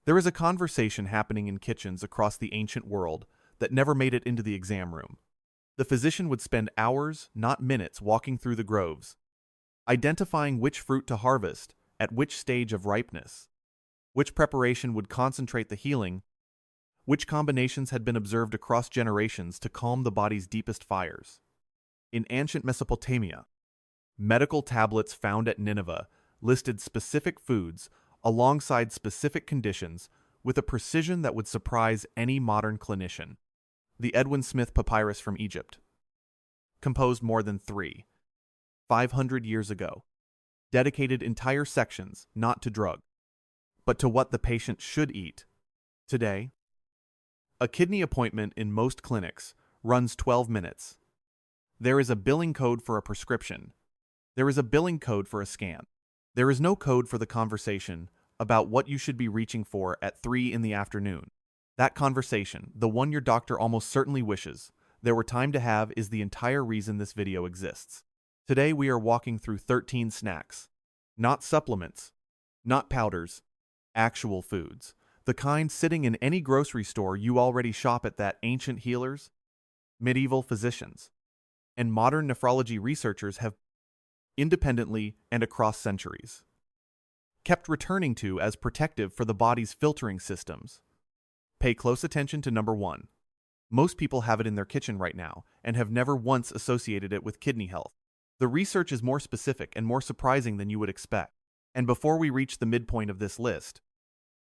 There is a conversation happening in kitchens across the ancient world that never made it into the exam room. The physician would spend hours, not minutes, walking through the groves, identifying which fruit to harvest, at which stage of ripeness, which preparation would concentrate the healing, which combinations had been observed across generations to calm the body's deepest fires. In ancient Mesopotamia, medical tablets found at Nineveh listed specific foods alongside specific conditions with a precision that would surprise any modern clinician. The Edwin Smith Papyrus from Egypt, composed more than 500 years ago, dedicated entire sections not to drug, but to what the patient should eat. Today, a kidney appointment in most clinics runs 12 minutes. There is a billing code for a prescription. There is a billing code for a scan. There is no code for the conversation about what you should be reaching for at 3 in the afternoon. That conversation, the one your doctor almost certainly wishes there were time to have, is the entire reason this video exists. Today we are walking through 13 snacks. Not supplements, not powders, actual foods. The kind sitting in any grocery store you already shop at that ancient healers, medieval physicians, and modern nephrology researchers have independently and across centuries kept returning to as protective for the body's filtering systems. Pay close attention to number 1. Most people have it in their kitchen right now and have never once associated it with kidney health. The research is more specific and more surprising than you would expect. And before we reach the midpoint of this list,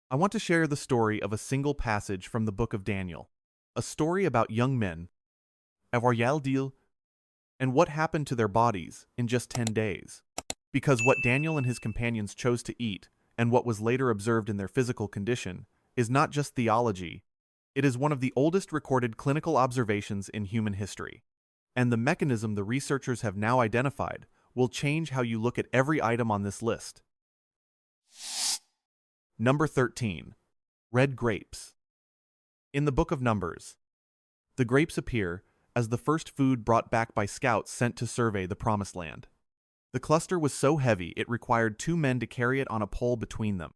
I want to share the story of a single passage from the book of Daniel, a story about young men, Avaryaldil, and what happened to their bodies in just 10 days. Because what Daniel and his companions chose to eat, and what was later observed in their physical condition, is not just theology, it is one of the oldest recorded clinical observations in human history. And the mechanism the researchers have now identified will change how you look at every item on this list. Number 13. Red grapes. In the Book of Numbers, the grapes appear as the first food brought back by scouts sent to survey the Promised Land. The cluster was so heavy it required 2 men to carry it on a pole between them.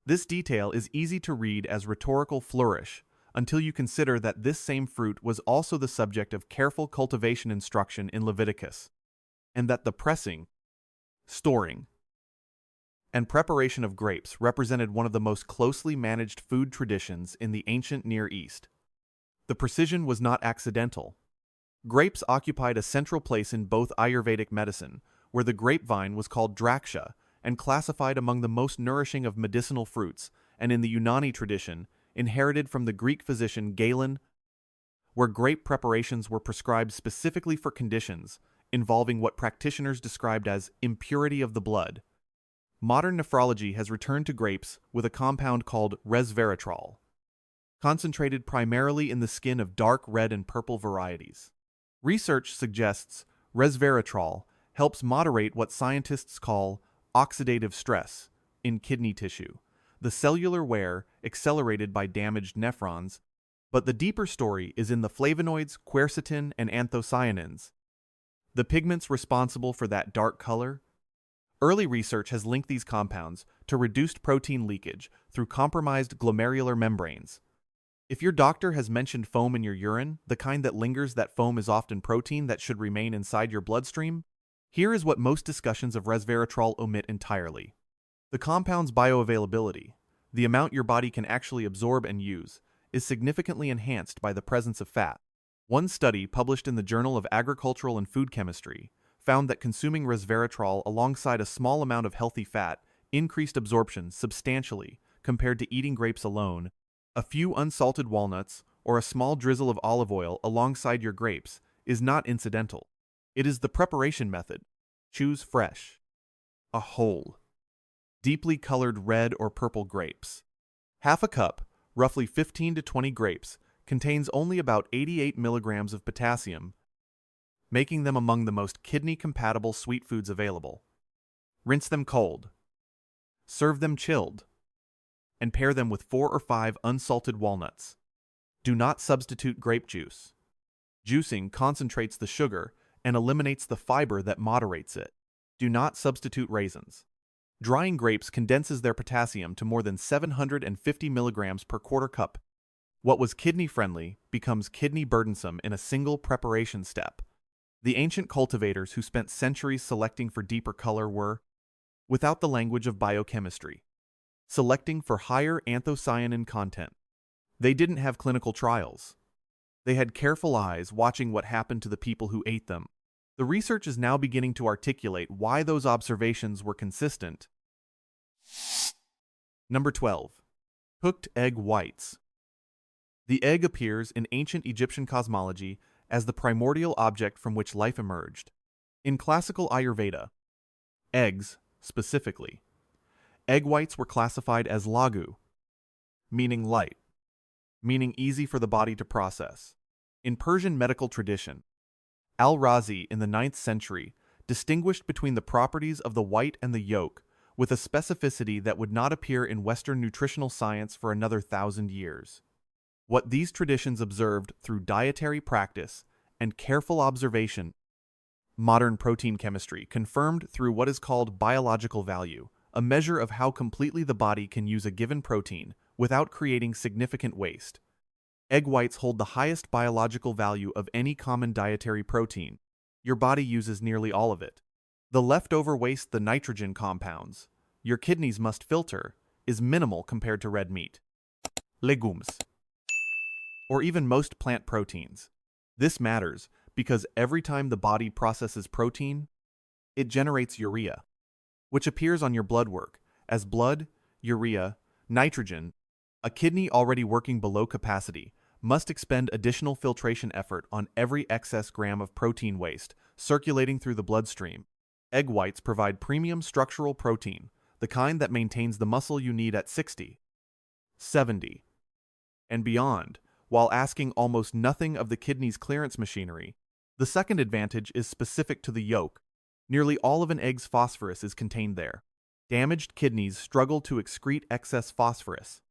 This detail is easy to read as rhetorical flourish until you consider that this same fruit was also the subject of careful cultivation instruction in Leviticus, and that the pressing, storing, and preparation of grapes represented one of the most closely managed food traditions in the ancient Near East. The precision was not accidental. Grapes occupied a central place in both Ayurvedic medicine, where the grapevine was called draksha and classified among the most nourishing of medicinal fruits, and in the Unani tradition, inherited from the Greek physician Galen, where grape preparations were prescribed specifically for conditions involving what practitioners described as impurity of the blood. Modern nephrology has returned to grapes with a compound called resveratrol, concentrated primarily in the skin of dark red and purple varieties. Research suggests resveratrol helps moderate what scientists call oxidative stress in kidney tissue, the cellular wear accelerated by damaged nephrons, but the deeper story is in the flavonoids, quercetin, and anthocyanins, the pigments responsible for that dark color. Early research has linked these compounds to reduced protein leakage through compromised glomerular membranes. If your doctor has mentioned foam in your urine, the kind that lingers, that foam is often protein that should remain inside your bloodstream. Here is what most discussions of resveratrol omit entirely. The compound's bioavailability, the amount your body can actually absorb and use, is significantly enhanced by the presence of fat. One study published in the Journal of Agricultural and Food Chemistry found that consuming resveratrol alongside a small amount of healthy fat increased absorption substantially compared to eating grapes alone. A few unsalted walnuts or a small drizzle of olive oil alongside your grapes is not incidental. It is the preparation method. Choose fresh, a whole, deeply colored red or purple grapes. Half a cup, roughly 15 to 20 grapes, contains only about 88 milligrams of potassium, making them among the most kidney-compatible sweet foods available. Rinse them cold. Serve them chilled, and pair them with 4 or 5 unsalted walnuts. Do not substitute grape juice. Juicing concentrates the sugar and eliminates the fiber that moderates it. Do not substitute raisins. Drying grapes condenses their potassium to more than 750 milligrams per quarter cup. What was kidney-friendly becomes kidney-burdensome in a single preparation step. The ancient cultivators who spent centuries selecting for deeper color were, without the language of biochemistry, selecting for higher anthocyanin content. They didn't have clinical trials. They had careful eyes watching what happened to the people who ate them. The research is now beginning to articulate why those observations were consistent. Number 12. Cooked egg whites. The egg appears in ancient Egyptian cosmology as the primordial object from which life emerged. In classical Ayurveda, eggs, specifically, egg whites were classified as lagu, meaning light, meaning easy for the body to process. In Persian medical tradition, Al-Razi in the 9th century distinguished between the properties of the white and the yolk with a specificity that would not appear in Western nutritional science for another 1,000 years. What these traditions observed through dietary practice and careful observation, modern protein chemistry confirmed through what is called biological value, a measure of how completely the body can use a given protein without creating significant waste. Egg whites hold the highest biological value of any common dietary protein. Your body uses nearly all of it. The leftover waste, the nitrogen compounds, your kidneys must filter, is minimal compared to red meat, legumes, or even most plant proteins. This matters because every time the body processes protein, it generates urea, which appears on your blood work as blood, urea, nitrogen. A kidney already working below capacity must expend additional filtration effort on every excess gram of protein waste circulating through the bloodstream. Egg whites provide premium structural protein, the kind that maintains the muscle you need at 60, 70, and beyond, while asking almost nothing of the kidney's clearance machinery. The second advantage is specific to the yolk. Nearly all of an egg's phosphorus is contained there. Damaged kidneys struggle to excrete excess phosphorus,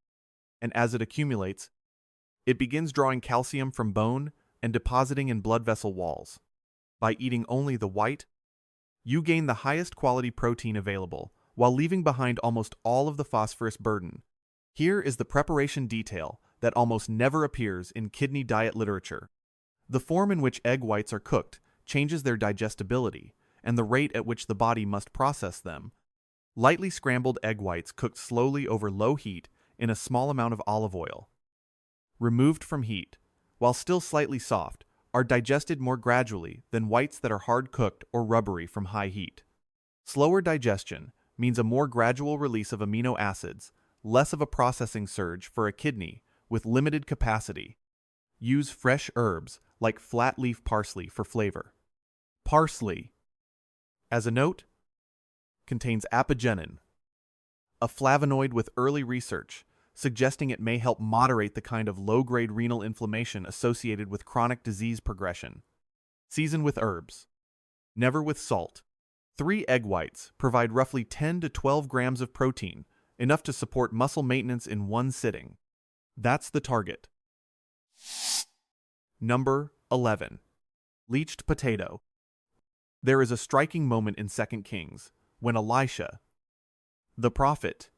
and as it accumulates, it begins drawing calcium from bone and depositing in blood vessel walls. By eating only the white, you gain the highest quality protein available, while leaving behind almost all of the phosphorus burden. Here is the preparation detail that almost never appears in kidney diet literature. The form in which egg whites are cooked changes their digestibility and the rate at which the body must process them. Lightly scrambled egg whites cooked slowly over low heat in a small amount of olive oil, removed from heat, while still slightly soft, are digested more gradually than whites that are hard-cooked or rubbery from high heat. Slower digestion means a more gradual release of amino acids, less of a processing surge for a kidney with limited capacity. Use fresh herbs like flat-leaf parsley for flavor. Parsley, as a note, contains apigenin, a flavonoid with early research suggesting it may help moderate the kind of low-grade renal inflammation associated with chronic disease progression. Season with herbs, never with salt. 3 egg whites provide roughly 10 to 12 grams of protein, enough to support muscle maintenance in one sitting. That's the target. Number 11. Leached potato. There is a striking moment in 2 Kings when Elisha, the prophet,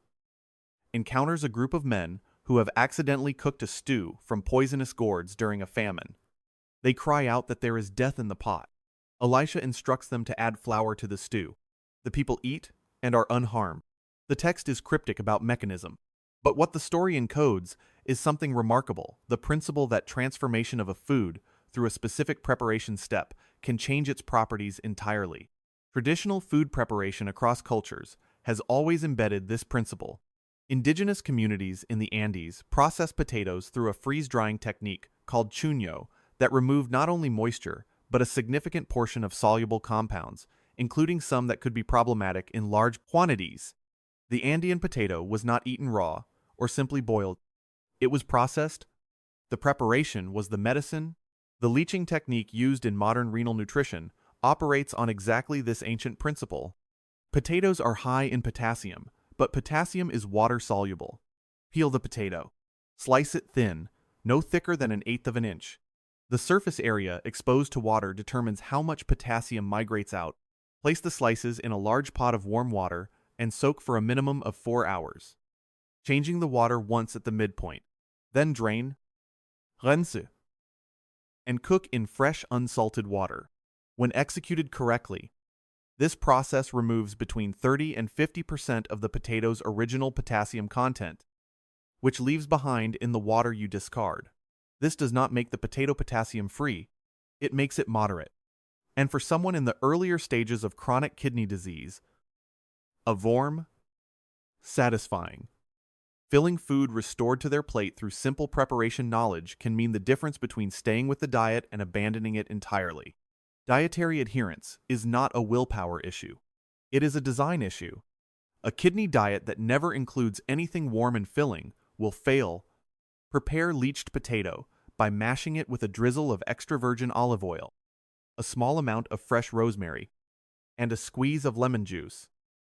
encounters a group of men who have accidentally cooked a stew from poisonous gourds during a famine. They cry out that there is death in the pot. Elisha instructs them to add flour to the stew. The people eat and are unharmed. The text is cryptic about mechanism, but what the story encodes is something remarkable: the principle that transformation of a food through a specific preparation step can change its properties entirely. Traditional food preparation across cultures has always embedded this principle. Indigenous communities in the Andes process potatoes through a freeze-drying technique called chuño that removed not only moisture, but a significant portion of soluble compounds, including some that could be problematic in large quantities. The Andean potato was not eaten raw or simply boiled. It was processed. The preparation was the medicine. The leaching technique used in modern renal nutrition operates on exactly this ancient principle. Potatoes are high in potassium, but potassium is water-soluble. Peel the potato. Slice it thin, no thicker than 1/8 of an inch. The surface area exposed to water determines how much potassium migrates out. Place the slices in a large pot of warm water, and soak for a minimum of 4 hours, changing the water once at the midpoint. Then drain, rinse, and cook in fresh unsalted water. When executed correctly, this process removes between 30 and 50% of the potato's original potassium content, which leaves behind in the water you discard. This does not make the potato potassium-free, it makes it moderate. And for someone in the earlier stages of chronic kidney disease, a warm, satisfying, filling food restored to their plate through simple preparation knowledge can mean the difference between staying with the diet and abandoning it entirely. Dietary adherence is not a willpower issue. It is a design issue. A kidney diet that never includes anything warm and filling will fail. Prepare leached potato by mashing it with a drizzle of extra virgin olive oil, a small amount of fresh rosemary, and a squeeze of lemon juice.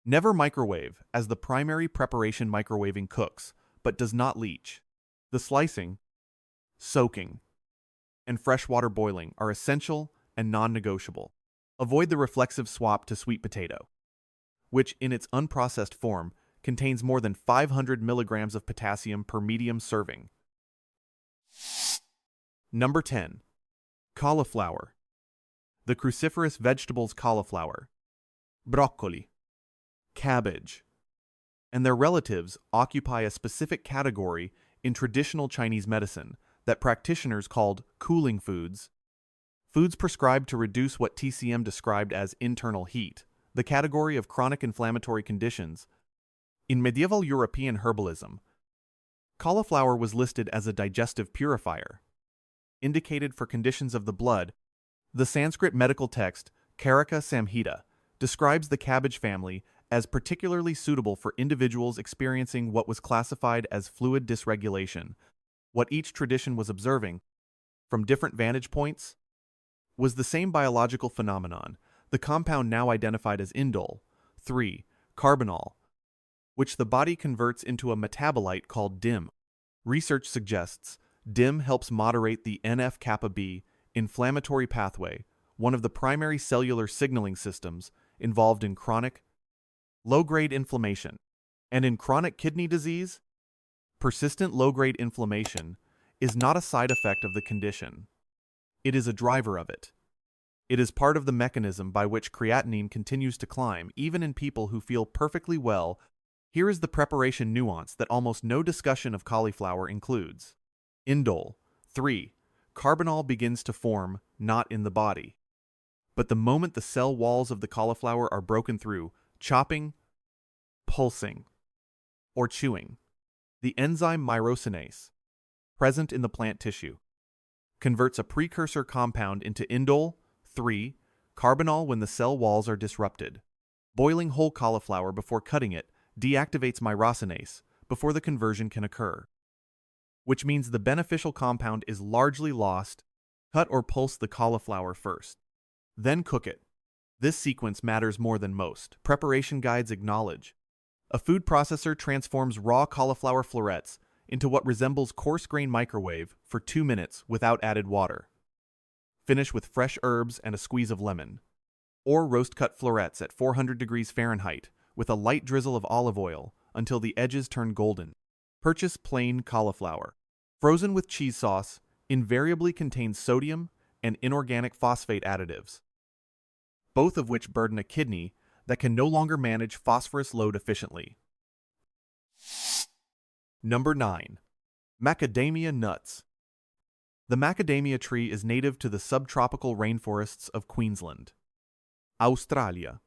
Never microwave, as the primary preparation microwaving cooks, but does not leach. The slicing, soaking, and freshwater boiling are essential and non-negotiable. Avoid the reflexive swap to sweet potato, which in its unprocessed form contains more than 500 milligrams of potassium per medium serving. Number 10. Cauliflower. The cruciferous vegetables cauliflower, broccoli, cabbage, and their relatives occupy a specific category in traditional Chinese medicine that practitioners called cooling foods, foods prescribed to reduce what TCM described as internal heat, the category of chronic inflammatory conditions. In medieval European herbalism, cauliflower was listed as a digestive purifier, indicated for conditions of the blood. The Sanskrit medical text, Karaka Samhita, describes the cabbage family as particularly suitable for individuals experiencing what was classified as fluid dysregulation. What each tradition was observing, from different vantage points, was the same biological phenomenon, the compound now identified as indole, 3-carbinol, which the body converts into a metabolite called DIM. Research suggests DIM helps moderate the NF-kappa B inflammatory pathway, one of the primary cellular signaling systems involved in chronic, low-grade inflammation. And in chronic kidney disease, persistent low-grade inflammation is not a side effect of the condition. It is a driver of it. It is part of the mechanism by which creatinine continues to climb, even in people who feel perfectly well. Here is the preparation nuance that almost no discussion of cauliflower includes. Indole, 3-carbinol begins to form not in the body, but the moment the cell walls of the cauliflower are broken through, chopping, pulsing, or chewing. The enzyme myrosinase, present in the plant tissue, converts a precursor compound into indole, 3-carbinol when the cell walls are disrupted. Boiling whole cauliflower before cutting it deactivates myrosinase before the conversion can occur, which means the beneficial compound is largely lost. Cut or pulse the cauliflower first, then cook it. This sequence matters more than most preparation guides acknowledge. A food processor transforms raw cauliflower florets into what resembles coarse-grain microwave for 2 minutes without added water. Finish with fresh herbs and a squeeze of lemon. Or roast-cut florets at 400 degrees Fahrenheit with a light drizzle of olive oil until the edges turn golden. Purchase plain cauliflower. Frozen with cheese sauce invariably contains sodium and inorganic phosphate additives, both of which burden a kidney that can no longer manage phosphorus load efficiently. Number 9. Macadamia nuts. The macadamia tree is native to the subtropical rainforests of Queensland, Australia,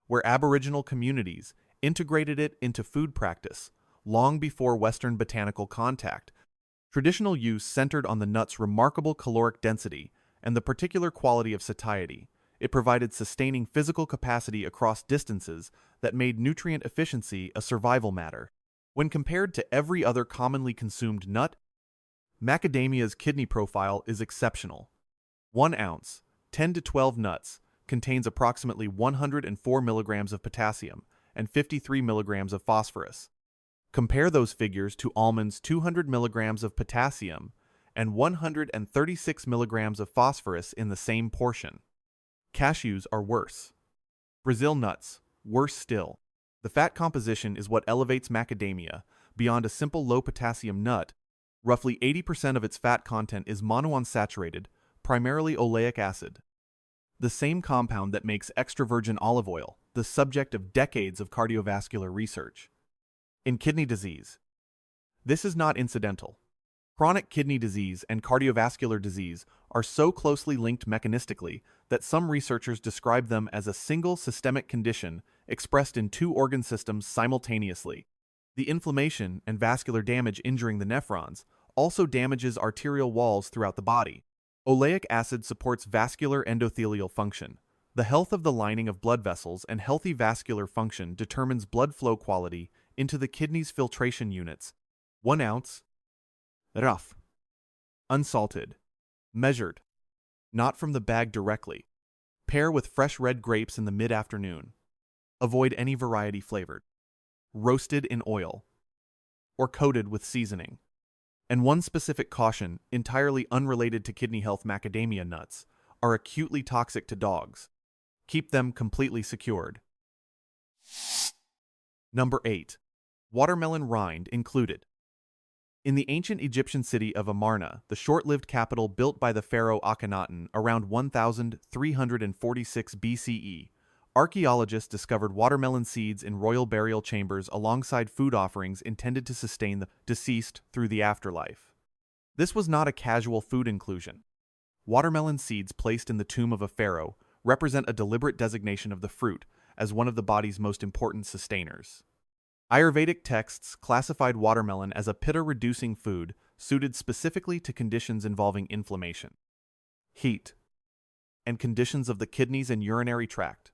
where Aboriginal communities integrated it into food practice long before Western botanical contact. Traditional use centered on the nut's remarkable caloric density and the particular quality of satiety. It provided sustaining physical capacity across distances that made nutrient efficiency a survival matter. When compared to every other commonly consumed nut, macadamia's kidney profile is exceptional. 1 ounce, 10 to 12 nuts, contains approximately 104 milligrams of potassium and 53 milligrams of phosphorus. Compare those figures to almonds' 200 milligrams of potassium and 136 milligrams of phosphorus in the same portion. Cashews are worse. Brazil nuts, worse still. The fat composition is what elevates macadamia beyond a simple low-potassium nut. Roughly 80% of its fat content is monounsaturated, primarily oleic acid, the same compound that makes extra virgin olive oil the subject of decades of cardiovascular research. In kidney disease, this is not incidental. Chronic kidney disease and cardiovascular disease are so closely linked mechanistically that some researchers describe them as a single systemic condition expressed in two organ systems simultaneously. The inflammation and vascular damage injuring the nephrons also damages arterial walls throughout the body. Oleic acid supports vascular endothelial function. The health of the lining of blood vessels and healthy vascular function determines blood flow quality into the kidney's filtration units. 1 ounce. Rough. Unsalted. Measured. Not from the bag directly. Pair with fresh red grapes in the mid-afternoon. Avoid any variety flavored. Roasted in oil. Or coated with seasoning. And one specific caution, entirely unrelated to kidney health: macadamia nuts are acutely toxic to dogs. Keep them completely secured. Number 8. Watermelon rind included. In the ancient Egyptian city of Amarna, the short-lived capital built by the pharaoh Akhenaten around 1346 BCE, archaeologists discovered watermelon seeds in royal burial chambers alongside food offerings intended to sustain the deceased through the afterlife. This was not a casual food inclusion. Watermelon seeds placed in the tomb of a pharaoh represent a deliberate designation of the fruit as one of the body's most important sustainers. Ayurvedic texts classified watermelon as a pitta-reducing food suited specifically to conditions involving inflammation, heat, and conditions of the kidneys and urinary tract.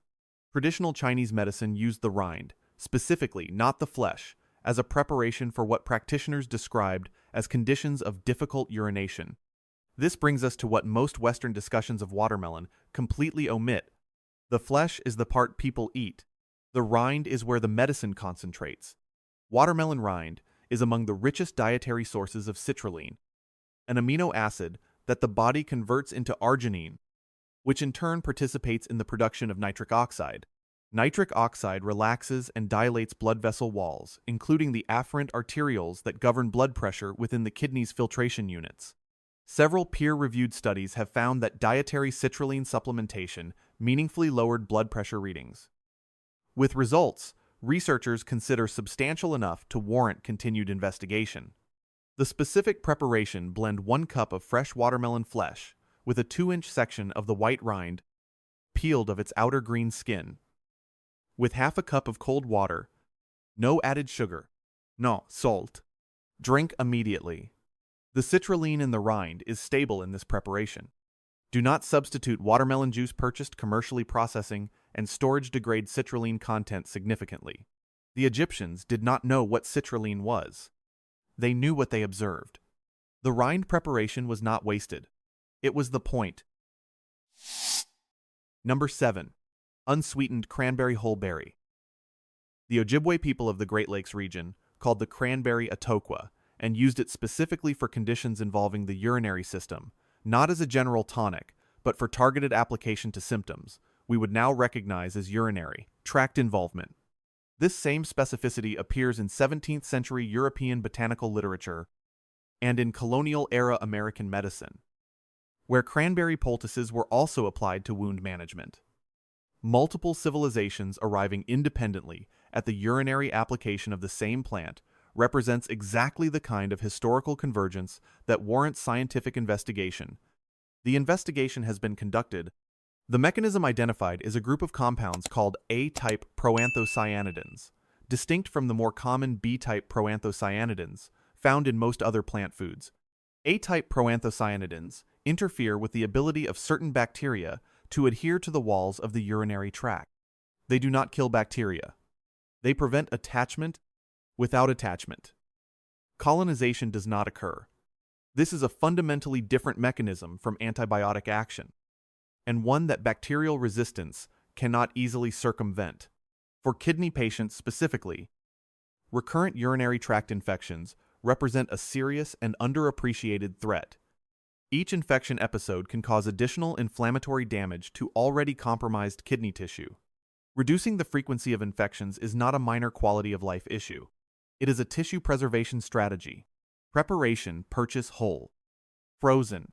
Traditional Chinese medicine used the rind, specifically, not the flesh, as a preparation for what practitioners described as conditions of difficult urination. This brings us to what most Western discussions of watermelon completely omit. The flesh is the part people eat. The rind is where the medicine concentrates. Watermelon rind is among the richest dietary sources of citrulline, an amino acid that the body converts into arginine, which in turn participates in the production of nitric oxide. Nitric oxide relaxes and dilates blood vessel walls, including the afferent arterioles that govern blood pressure within the kidney's filtration units. Several peer-reviewed studies have found that dietary citrulline supplementation meaningfully lowered blood pressure readings, with results researchers consider substantial enough to warrant continued investigation. The specific preparation: blend 1 cup of fresh watermelon flesh with a 2-inch section of the white rind, peeled of its outer green skin, with half a cup of cold water, no added sugar, no salt. Drink immediately. The citrulline in the rind is stable in this preparation. Do not substitute watermelon juice purchased commercially. Processing and storage degrade citrulline content significantly. The Egyptians did not know what citrulline was. They knew what they observed. The rind preparation was not wasted. It was the point. Number 7. Unsweetened cranberry whole berry. The Ojibwe people of the Great Lakes region called the cranberry atokwa and used it specifically for conditions involving the urinary system, not as a general tonic, but for targeted application to symptoms we would now recognize as urinary tract involvement. This same specificity appears in 17th century European botanical literature and in colonial-era American medicine, where cranberry poultices were also applied to wound management. Multiple civilizations arriving independently at the urinary application of the same plant represents exactly the kind of historical convergence that warrants scientific investigation. The investigation has been conducted. The mechanism identified is a group of compounds called A-type proanthocyanidins, distinct from the more common B-type proanthocyanidins found in most other plant foods. A-type proanthocyanidins interfere with the ability of certain bacteria to adhere to the walls of the urinary tract. They do not kill bacteria. They prevent attachment without attachment. Colonization does not occur. This is a fundamentally different mechanism from antibiotic action, and one that bacterial resistance cannot easily circumvent. For kidney patients specifically, recurrent urinary tract infections represent a serious and underappreciated threat. Each infection episode can cause additional inflammatory damage to already compromised kidney tissue. Reducing the frequency of infections is not a minor quality of life issue. It is a tissue preservation strategy. Preparation: purchase whole, frozen,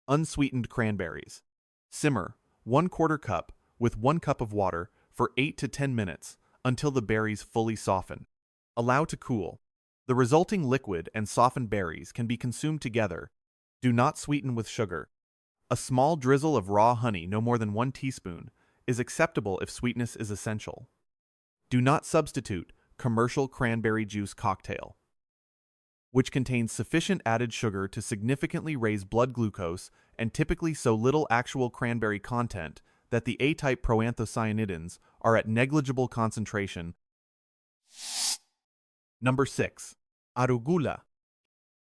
unsweetened cranberries. Simmer 1/4 cup with 1 cup of water for 8 to 10 minutes until the berries fully soften. Allow to cool. The resulting liquid and softened berries can be consumed together. Do not sweeten with sugar. A small drizzle of raw honey, no more than 1 teaspoon, is acceptable if sweetness is essential. Do not substitute commercial cranberry juice cocktail, which contains sufficient added sugar to significantly raise blood glucose and typically so little actual cranberry content that the A-type proanthocyanidins are at negligible concentration. Number 6. Arugula.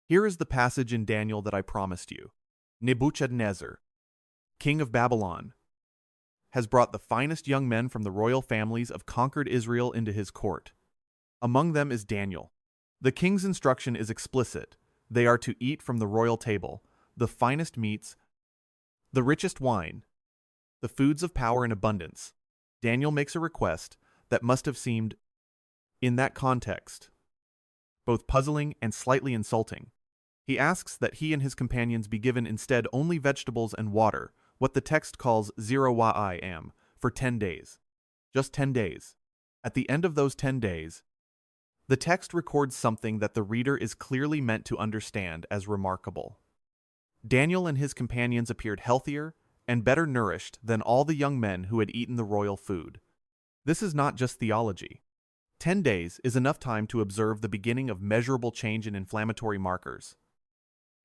Here is the passage in Daniel that I promised you. Nebuchadnezzar, king of Babylon, has brought the finest young men from the royal families of conquered Israel into his court. Among them is Daniel. The king's instruction is explicit. They are to eat from the royal table, the finest meats, the richest wine, the foods of power in abundance. Daniel makes a request that must have seemed, in that context, both puzzling and slightly insulting. He asks that he and his companions be given instead only vegetables and water, what the text calls 0 for 10 days. Just 10 days. At the end of those 10 days, the text records something that the reader is clearly meant to understand as remarkable. Daniel and his companions appeared healthier and better nourished than all the young men who had eaten the royal food. This is not just theology. 10 days is enough time to observe the beginning of measurable change in inflammatory markers,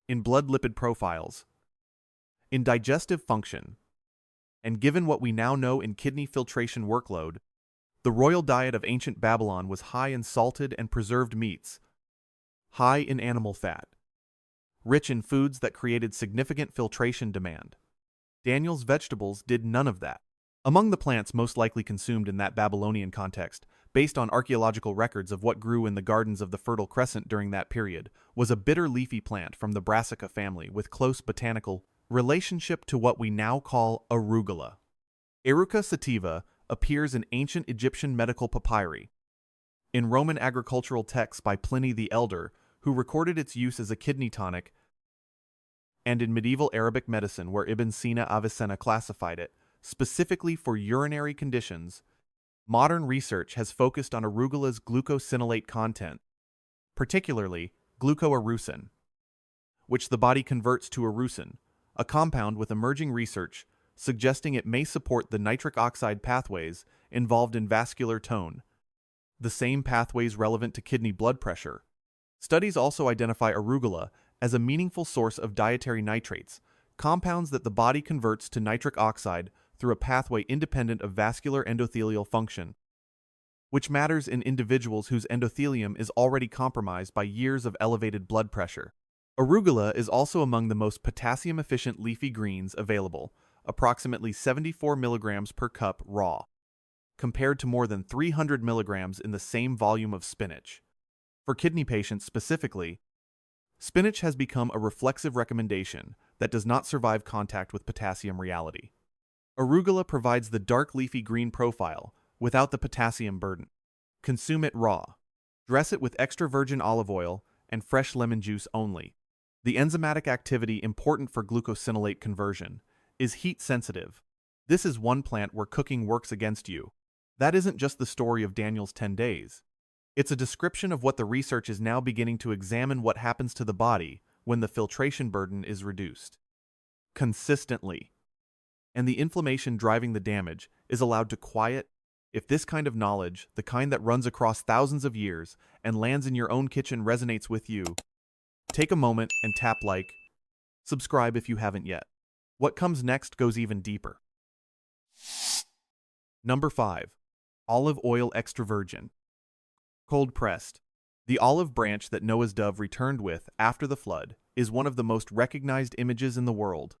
in blood lipid profiles, in digestive function, and given what we now know in kidney filtration workload, the royal diet of ancient Babylon was high in salted and preserved meats, high in animal fat, rich in foods that created significant filtration demand. Daniel's vegetables did none of that. Among the plants most likely consumed in that Babylonian context, based on archaeological records of what grew in the gardens of the Fertile Crescent during that period, was a bitter leafy plant from the Brassica family with close botanical relationship to what we now call arugula. Eruca sativa appears in ancient Egyptian medical papyri, in Roman agricultural texts by Pliny the Elder, who recorded its use as a kidney tonic, and in medieval Arabic medicine where Ibn Sina Avicenna classified it, specifically for urinary conditions. Modern research has focused on arugula's glucosinolate content, particularly glucoarusin, which the body converts to arusin, a compound with emerging research suggesting it may support the nitric oxide pathways involved in vascular tone, the same pathways relevant to kidney blood pressure. Studies also identify arugula as a meaningful source of dietary nitrates, compounds that the body converts to nitric oxide through a pathway independent of vascular endothelial function, which matters in individuals whose endothelium is already compromised by years of elevated blood pressure. Arugula is also among the most potassium-efficient leafy greens available, approximately 74 milligrams per cup raw, compared to more than 300 milligrams in the same volume of spinach. For kidney patients specifically, spinach has become a reflexive recommendation that does not survive contact with potassium reality. Arugula provides the dark leafy green profile without the potassium burden. Consume it raw. Dress it with extra virgin olive oil and fresh lemon juice only. The enzymatic activity important for glucosinolate conversion is heat sensitive. This is one plant where cooking works against you. That isn't just the story of Daniel's 10 days. It's a description of what the research is now beginning to examine: what happens to the body when the filtration burden is reduced consistently, and the inflammation driving the damage is allowed to quiet. If this kind of knowledge, the kind that runs across thousands of years and lands in your own kitchen, resonates with you, take a moment and tap like, subscribe if you haven't yet. What comes next goes even deeper. Number 5. Olive oil extra virgin. Cold pressed. The olive branch that Noah's dove returned with after the flood is one of the most recognized images in the world.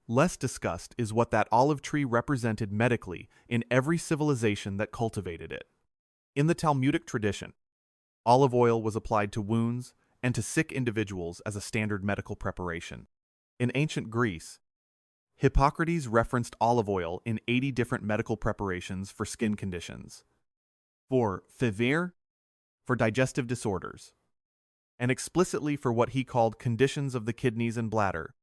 Less discussed is what that olive tree represented medically in every civilization that cultivated it. In the Talmudic tradition, olive oil was applied to wounds and to sick individuals as a standard medical preparation. In ancient Greece, Hippocrates referenced olive oil in 80 different medical preparations for skin conditions. For fever, for digestive disorders, and explicitly for what he called conditions of the kidneys and bladder.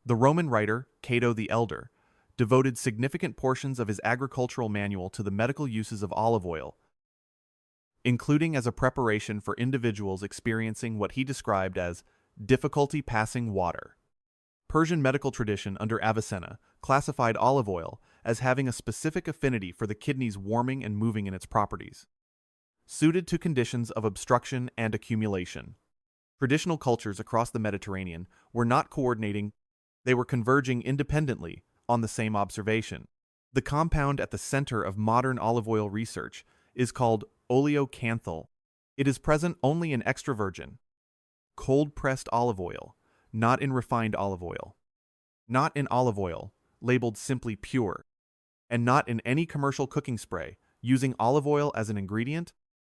The Roman writer, Cato the Elder, devoted significant portions of his agricultural manual to the medical uses of olive oil, including as a preparation for individuals experiencing what he described as difficulty passing water. Persian medical tradition under Avicenna classified olive oil as having a specific affinity for the kidneys warming and moving in its properties, suited to conditions of obstruction and accumulation. Traditional cultures across the Mediterranean were not coordinating, they were converging independently on the same observation. The compound at the center of modern olive oil research is called oleocanthal. It is present only in extra virgin, cold-pressed olive oil, not in refined olive oil, not in olive oil, labeled simply pure, and not in any commercial cooking spray using olive oil as an ingredient.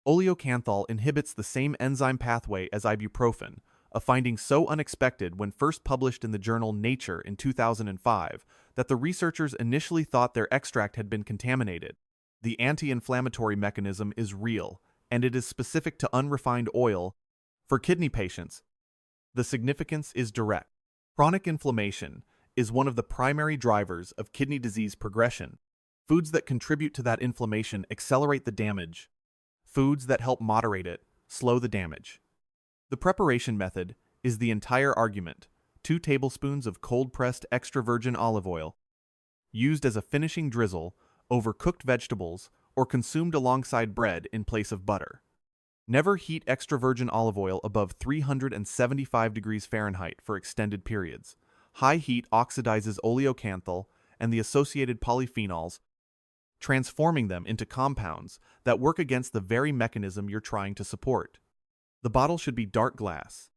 Oleocanthal inhibits the same enzyme pathway as ibuprofen, a finding so unexpected when first published in the journal Nature in 2005 that the researchers initially thought their extract had been contaminated. The anti-inflammatory mechanism is real, and it is specific to unrefined oil. For kidney patients, the significance is direct. Chronic inflammation is one of the primary drivers of kidney disease progression. Foods that contribute to that inflammation accelerate the damage. Foods that help moderate it slow the damage. The preparation method is the entire argument. 2 tablespoons of cold-pressed extra virgin olive oil, used as a finishing drizzle over cooked vegetables or consumed alongside bread in place of butter. Never heat extra virgin olive oil above 375 degrees Fahrenheit for extended periods. High heat oxidizes oleocanthal and the associated polyphenols, transforming them into compounds that work against the very mechanism you're trying to support. The bottle should be dark glass.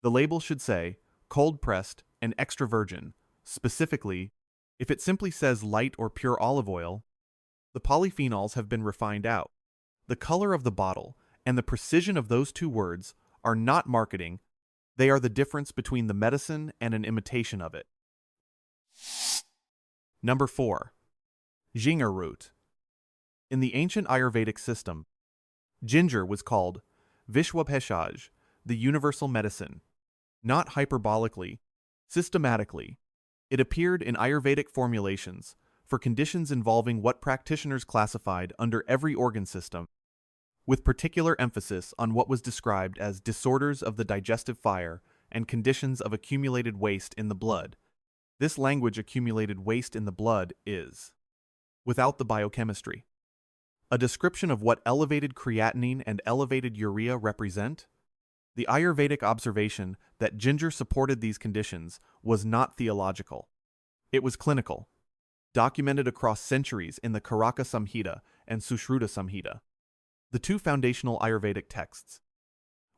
The label should say cold-pressed and extra virgin. Specifically, if it simply says light or pure olive oil, the polyphenols have been refined out. The color of the bottle and the precision of those 2 words are not marketing, they are the difference between the medicine and an imitation of it. Number 4. Ginger root. In the ancient Ayurvedic system, ginger was called Vishwabheshaj, the universal medicine. Not hyperbolically, systematically. It appeared in Ayurvedic formulations for conditions involving what practitioners classified under every organ system, with particular emphasis on what was described as disorders of the digestive fire and conditions of accumulated waste in the blood. This language, accumulated waste in the blood, is, without the biochemistry, a description of what elevated creatinine and elevated urea represent. The Ayurvedic observation that ginger supported these conditions was not theological. It was clinical, documented across centuries in the Karaka Samhita and Sushruta Samhita, the 2 foundational Ayurvedic texts,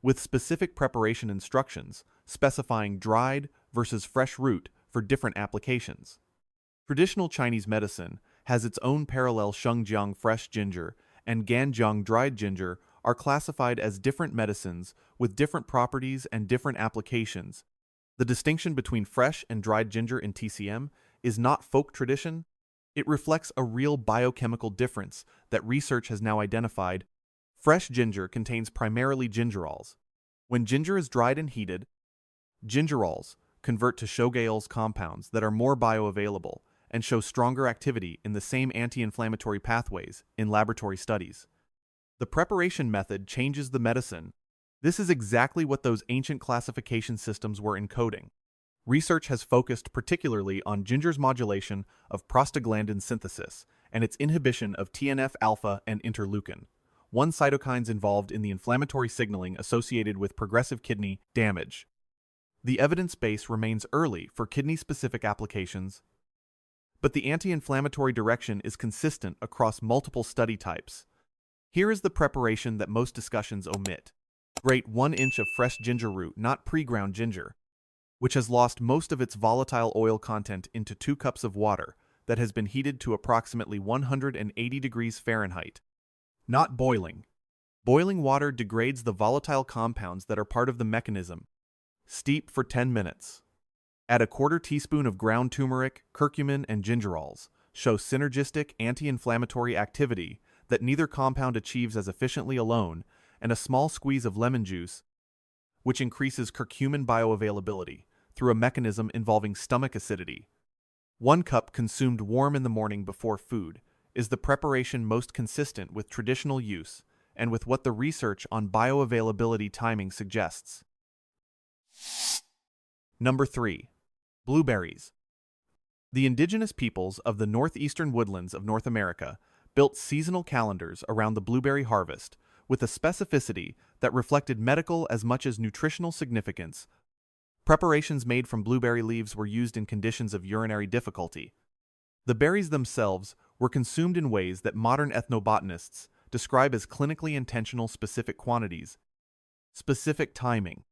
with specific preparation instructions specifying dried versus fresh root for different applications. Traditional Chinese medicine has its own parallel. Shengjiang fresh ginger and Ganjiang dried ginger are classified as different medicines with different properties and different applications. The distinction between fresh and dried ginger in TCM is not folk tradition. It reflects a real biochemical difference that research has now identified. Fresh ginger contains primarily gingerols. When ginger is dried and heated, gingerols convert to Chogaol's compounds that are more bioavailable and show stronger activity in the same anti-inflammatory pathways in laboratory studies. The preparation method changes the medicine. This is exactly what those ancient classification systems were encoding. Research has focused particularly on ginger's modulation of prostaglandin synthesis and its inhibition of TNF-alpha and interleukin, 1 cytokines involved in the inflammatory signaling associated with progressive kidney damage. The evidence base remains early for kidney-specific applications, but the anti-inflammatory direction is consistent across multiple study types. Here is the preparation that most discussions omit. Grate 1 inch of fresh ginger root, not pre-ground ginger, which has lost most of its volatile oil content, into 2 cups of water that has been heated to approximately 180 degrees Fahrenheit. Not boiling. Boiling water degrades the volatile compounds that are part of the mechanism. Steep for 10 minutes. Add a quarter teaspoon of ground turmeric, curcumin, and gingerols. Show synergistic anti-inflammatory activity that neither compound achieves as efficiently alone, and a small squeeze of lemon juice, which increases curcumin bioavailability through a mechanism involving stomach acidity. 1 cup consumed warm in the morning before food is the preparation most consistent with traditional use and with what the research on bioavailability timing suggests. Number 3. Blueberries. The indigenous peoples of the northeastern woodlands of North America built seasonal calendars around the blueberry harvest with a specificity that reflected medical as much as nutritional significance. Preparations made from blueberry leaves were used in conditions of urinary difficulty. The berries themselves were consumed in ways that modern ethnobotanists describe as clinically intentional specific quantities, specific timing,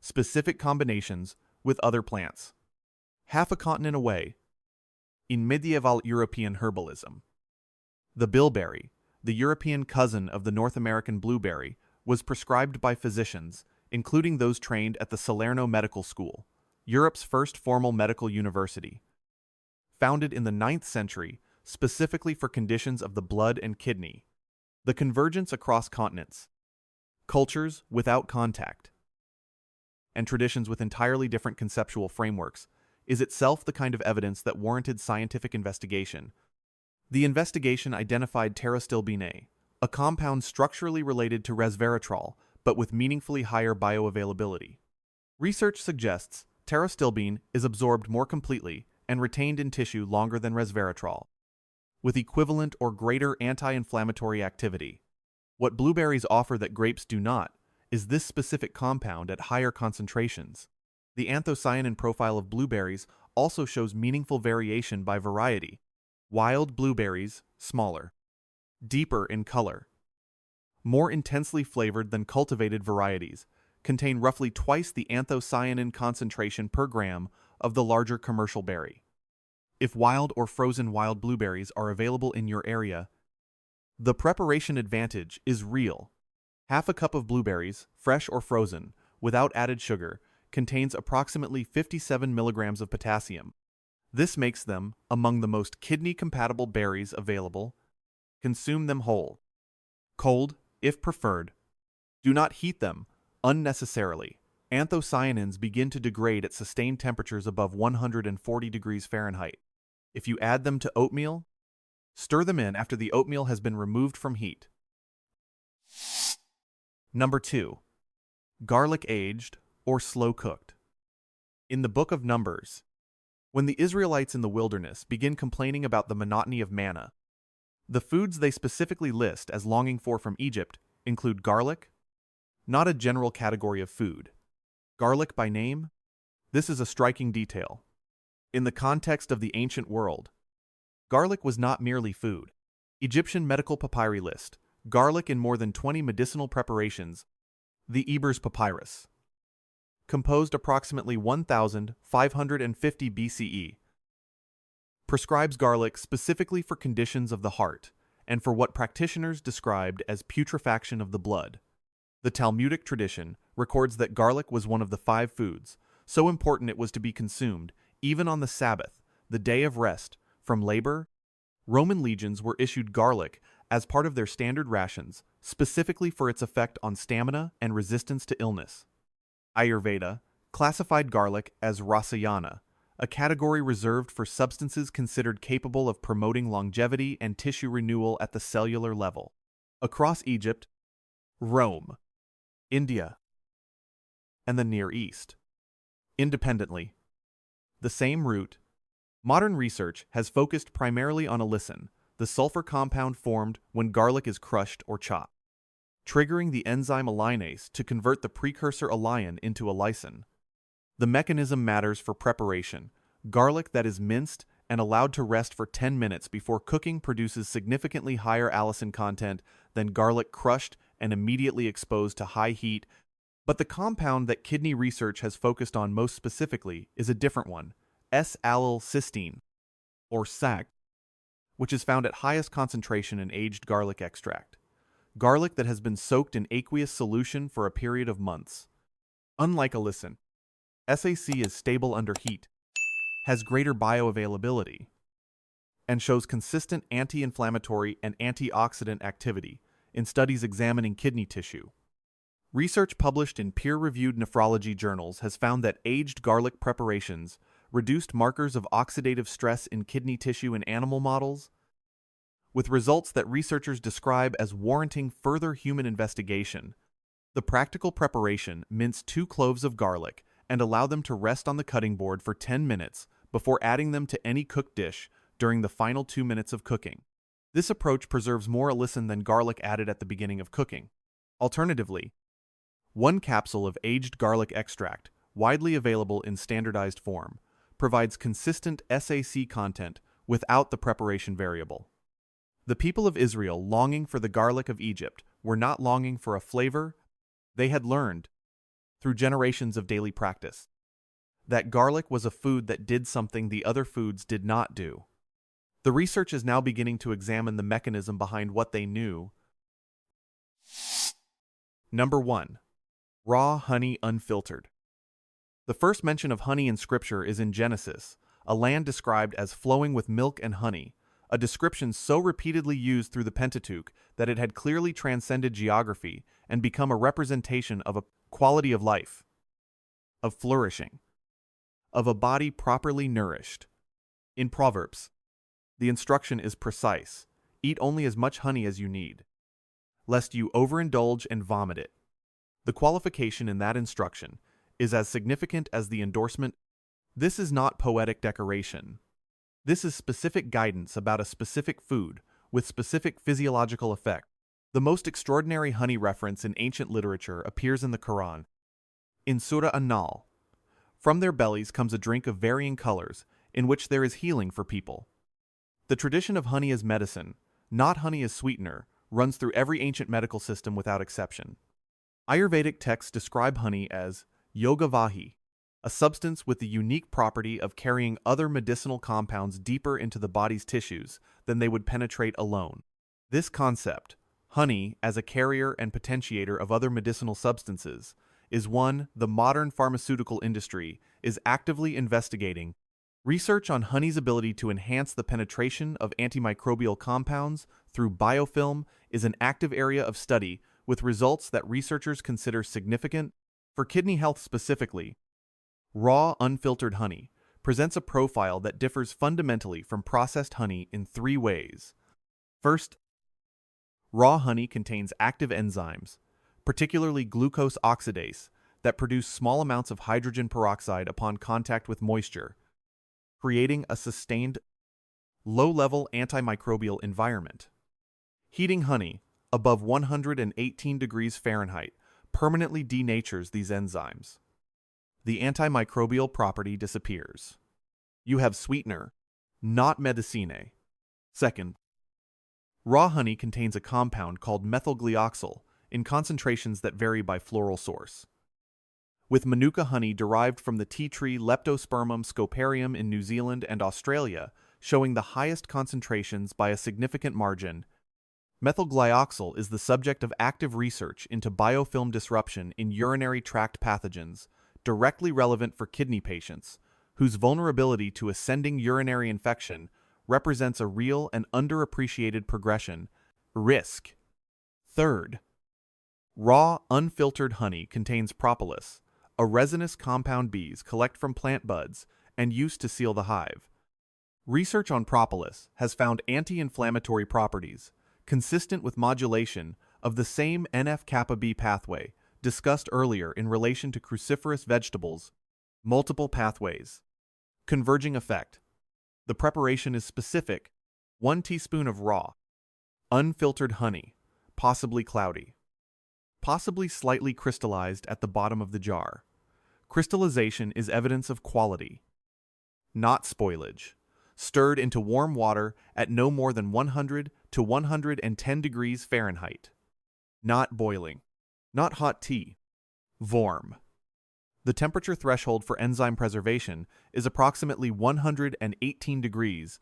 specific combinations with other plants. Half a continent away, in medieval European herbalism, the bilberry, the European cousin of the North American blueberry, was prescribed by physicians, including those trained at the Salerno Medical School, Europe's first formal medical university. Founded in the 9th century, specifically for conditions of the blood and kidney. The convergence across continents, cultures without contact, and traditions with entirely different conceptual frameworks is itself the kind of evidence that warranted scientific investigation. The investigation identified pterostilbene, a compound structurally related to resveratrol, but with meaningfully higher bioavailability. Research suggests pterostilbene is absorbed more completely and retained in tissue longer than resveratrol, with equivalent or greater anti-inflammatory activity. What blueberries offer that grapes do not is this specific compound at higher concentrations. The anthocyanin profile of blueberries also shows meaningful variation by variety. Wild blueberries, smaller, deeper in color, more intensely flavored than cultivated varieties, contain roughly twice the anthocyanin concentration per gram of the larger commercial berry. If wild or frozen wild blueberries are available in your area, the preparation advantage is real. Half a cup of blueberries, fresh or frozen, without added sugar, contains approximately 57 milligrams of potassium. This makes them among the most kidney-compatible berries available. Consume them whole. Cold, if preferred. Do not heat them unnecessarily. Anthocyanins begin to degrade at sustained temperatures above 140 degrees Fahrenheit. If you add them to oatmeal, stir them in after the oatmeal has been removed from heat. Number 2. Garlic aged or slow cooked. In the Book of Numbers, when the Israelites in the wilderness begin complaining about the monotony of manna, the foods they specifically list as longing for from Egypt include garlic, not a general category of food. Garlic by name? This is a striking detail. In the context of the ancient world, garlic was not merely food. Egyptian medical papyri list garlic in more than 20 medicinal preparations. The Ebers Papyrus, composed approximately 1550 BCE, prescribes garlic specifically for conditions of the heart and for what practitioners described as putrefaction of the blood. The Talmudic tradition records that garlic was one of the 5 foods, so important it was to be consumed, even on the Sabbath, the day of rest, from labor. Roman legions were issued garlic as part of their standard rations, specifically for its effect on stamina and resistance to illness. Ayurveda classified garlic as rasayana, a category reserved for substances considered capable of promoting longevity and tissue renewal at the cellular level. Across Egypt, Rome, India, and the Near East. Independently, the same root. Modern research has focused primarily on allicin, the sulfur compound formed when garlic is crushed or chopped, triggering the enzyme allinase to convert the precursor alliin into allicin. The mechanism matters for preparation. Garlic that is minced and allowed to rest for 10 minutes before cooking produces significantly higher allicin content than garlic crushed and immediately exposed to high heat. But the compound that kidney research has focused on most specifically is a different one, S-allylcysteine, or SAC, which is found at highest concentration in aged garlic extract. Garlic that has been soaked in aqueous solution for a period of months. Unlike allicin, SAC is stable under heat, has greater bioavailability, and shows consistent anti-inflammatory and antioxidant activity in studies examining kidney tissue. Research published in peer-reviewed nephrology journals has found that aged garlic preparations reduced markers of oxidative stress in kidney tissue in animal models, with results that researchers describe as warranting further human investigation. The practical preparation: mince 2 cloves of garlic and allow them to rest on the cutting board for 10 minutes before adding them to any cooked dish during the final 2 minutes of cooking. This approach preserves more allicin than garlic added at the beginning of cooking. Alternatively, 1 capsule of aged garlic extract, widely available in standardized form, provides consistent SAC content without the preparation variable. The people of Israel, longing for the garlic of Egypt, were not longing for a flavor. They had learned, through generations of daily practice, that garlic was a food that did something the other foods did not do. The research is now beginning to examine the mechanism behind what they knew. Number 1. Raw honey unfiltered. The first mention of honey in Scripture is in Genesis, a land described as flowing with milk and honey, a description so repeatedly used through the Pentateuch that it had clearly transcended geography and become a representation of a quality of life, of flourishing, of a body properly nourished. In Proverbs, the instruction is precise: eat only as much honey as you need, lest you overindulge and vomit it. The qualification in that instruction is as significant as the endorsement. This is not poetic decoration. This is specific guidance about a specific food with specific physiological effect. The most extraordinary honey reference in ancient literature appears in the Quran. In Surah An-Nahl, from their bellies comes a drink of varying colors in which there is healing for people. The tradition of honey as medicine, not honey as sweetener, runs through every ancient medical system without exception. Ayurvedic texts describe honey as yogavahi, a substance with the unique property of carrying other medicinal compounds deeper into the body's tissues than they would penetrate alone. This concept, honey as a carrier and potentiator of other medicinal substances, is one the modern pharmaceutical industry is actively investigating. Research on honey's ability to enhance the penetration of antimicrobial compounds through biofilm is an active area of study, with results that researchers consider significant. For kidney health specifically, raw, unfiltered honey presents a profile that differs fundamentally from processed honey in 3 ways. First, raw honey contains active enzymes, particularly glucose oxidase, that produce small amounts of hydrogen peroxide upon contact with moisture, creating a sustained, low-level antimicrobial environment. Heating honey above 118 degrees Fahrenheit permanently denatures these enzymes. The antimicrobial property disappears. You have sweetener, not medicine. Second, raw honey contains a compound called methylglyoxal in concentrations that vary by floral source. With Manuka honey derived from the tea tree Leptospermum scoparium in New Zealand and Australia showing the highest concentrations by a significant margin, methylglyoxal is the subject of active research into biofilm disruption in urinary tract pathogens, directly relevant for kidney patients, whose vulnerability to ascending urinary infection represents a real and underappreciated progression risk. Third, raw, unfiltered honey contains propolis, a resinous compound bees collect from plant buds and use to seal the hive. Research on propolis has found anti-inflammatory properties consistent with modulation of the same NF-kappa B pathway discussed earlier in relation to cruciferous vegetables. Multiple pathways. Converging effect. The preparation is specific. 1 teaspoon of raw, unfiltered honey, possibly cloudy, possibly slightly crystallized at the bottom of the jar. Crystallization is evidence of quality, not spoilage. Stirred into warm water at no more than 100 to 110 degrees Fahrenheit. Not boiling. Not hot tea. Warm. The temperature threshold for enzyme preservation is approximately 118 degrees,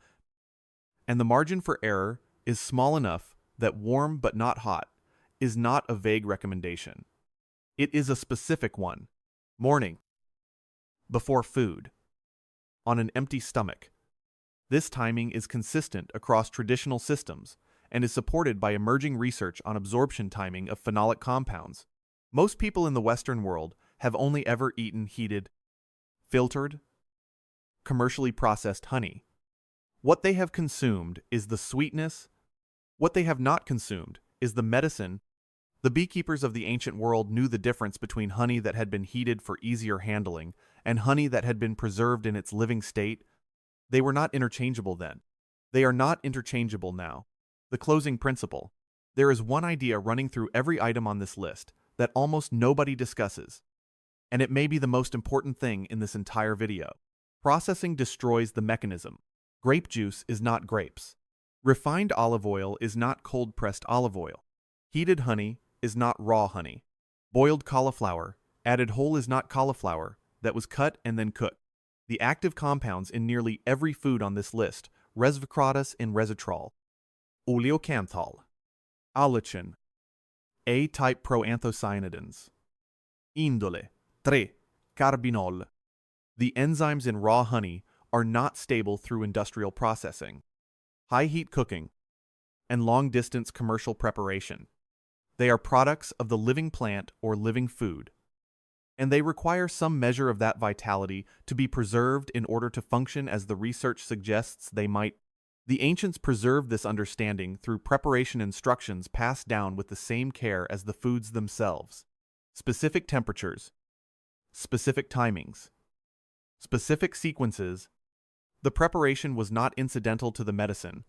and the margin for error is small enough that warm but not hot is not a vague recommendation. It is a specific one. Morning. before food, on an empty stomach. This timing is consistent across traditional systems and is supported by emerging research on absorption timing of phenolic compounds. Most people in the Western world have only ever eaten heated, filtered, commercially processed honey. What they have consumed is the sweetness. What they have not consumed is the medicine. The beekeepers of the ancient world knew the difference between honey that had been heated for easier handling and honey that had been preserved in its living state. They were not interchangeable then. They are not interchangeable now. The closing principle. There is one idea running through every item on this list that almost nobody discusses, and it may be the most important thing in this entire video. Processing destroys the mechanism. Grape juice is not grapes. Refined olive oil is not cold-pressed olive oil. Heated honey is not raw honey. Boiled cauliflower, added whole, is not cauliflower that was cut and then cooked. The active compounds in nearly every food on this list, resveratrol and resveratrol, oleocanthal, allicin, A-type proanthocyanidins, indole, 3, carbinol. The enzymes in raw honey are not stable through industrial processing, high-heat cooking, and long-distance commercial preparation. They are products of the living plant or living food, and they require some measure of that vitality to be preserved in order to function as the research suggests they might. The ancients preserved this understanding through preparation instructions passed down with the same care as the foods themselves. Specific temperatures, specific timings, specific sequences. The preparation was not incidental to the medicine.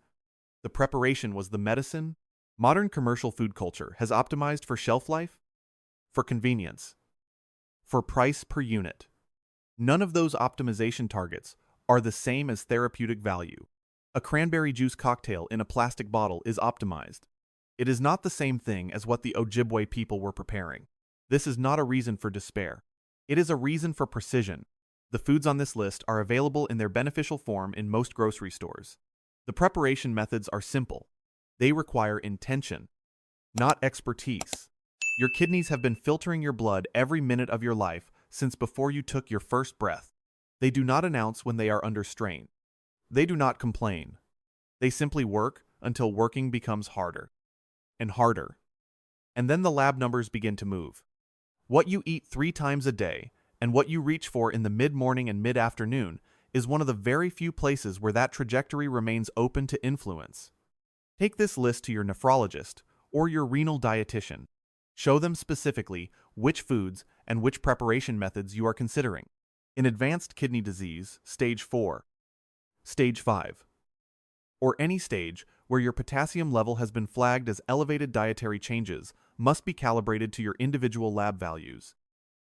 The preparation was the medicine. Modern commercial food culture has optimized for shelf life, for convenience, for price per unit. None of those optimization targets are the same as therapeutic value. A cranberry juice cocktail in a plastic bottle is optimized. It is not the same thing as what the Ojibwe people were preparing. This is not a reason for despair. It is a reason for precision. The foods on this list are available in their beneficial form in most grocery stores. The preparation methods are simple. They require intention, not expertise. Your kidneys have been filtering your blood every minute of your life since before you took your first breath. They do not announce when they are under strain. They do not complain. They simply work until working becomes harder and harder. And then the lab numbers begin to move. What you eat 3 times a day and what you reach for in the mid-morning and mid-afternoon is one of the very few places where that trajectory remains open to influence. Take this list to your nephrologist or your renal dietitian. Show them specifically which foods and which preparation methods you are considering. In advanced kidney disease, stage 4, stage 5, or any stage where your potassium level has been flagged as elevated, dietary changes must be calibrated to your individual lab values.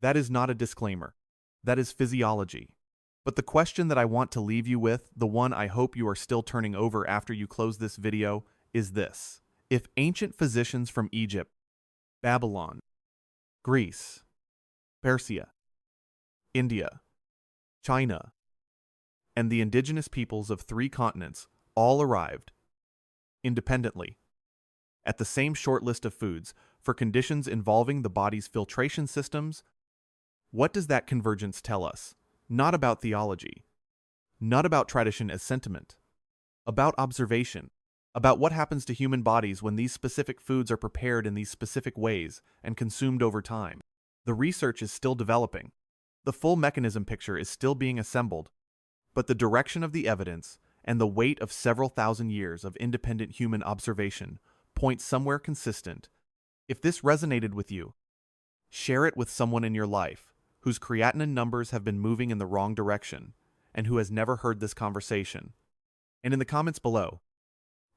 That is not a disclaimer. That is physiology. But the question that I want to leave you with, the one I hope you are still turning over after you close this video, is this. If ancient physicians from Egypt, Babylon, Greece, Persia, India, China, and the indigenous peoples of 3 continents all arrived, independently, at the same short list of foods for conditions involving the body's filtration systems, what does that convergence tell us? Not about theology, not about tradition as sentiment, about observation, about what happens to human bodies when these specific foods are prepared in these specific ways and consumed over time. The research is still developing. The full mechanism picture is still being assembled, but the direction of the evidence and the weight of several thousand years of independent human observation points somewhere consistent. If this resonated with you, share it with someone in your life whose creatinine numbers have been moving in the wrong direction and who has never heard this conversation. And in the comments below,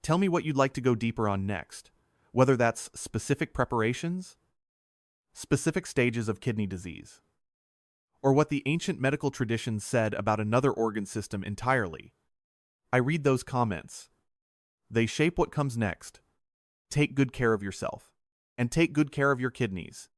tell me what you'd like to go deeper on next, whether that's specific preparations, specific stages of kidney disease, or what the ancient medical traditions said about another organ system entirely. I read those comments. They shape what comes next. Take good care of yourself, and take good care of your kidneys.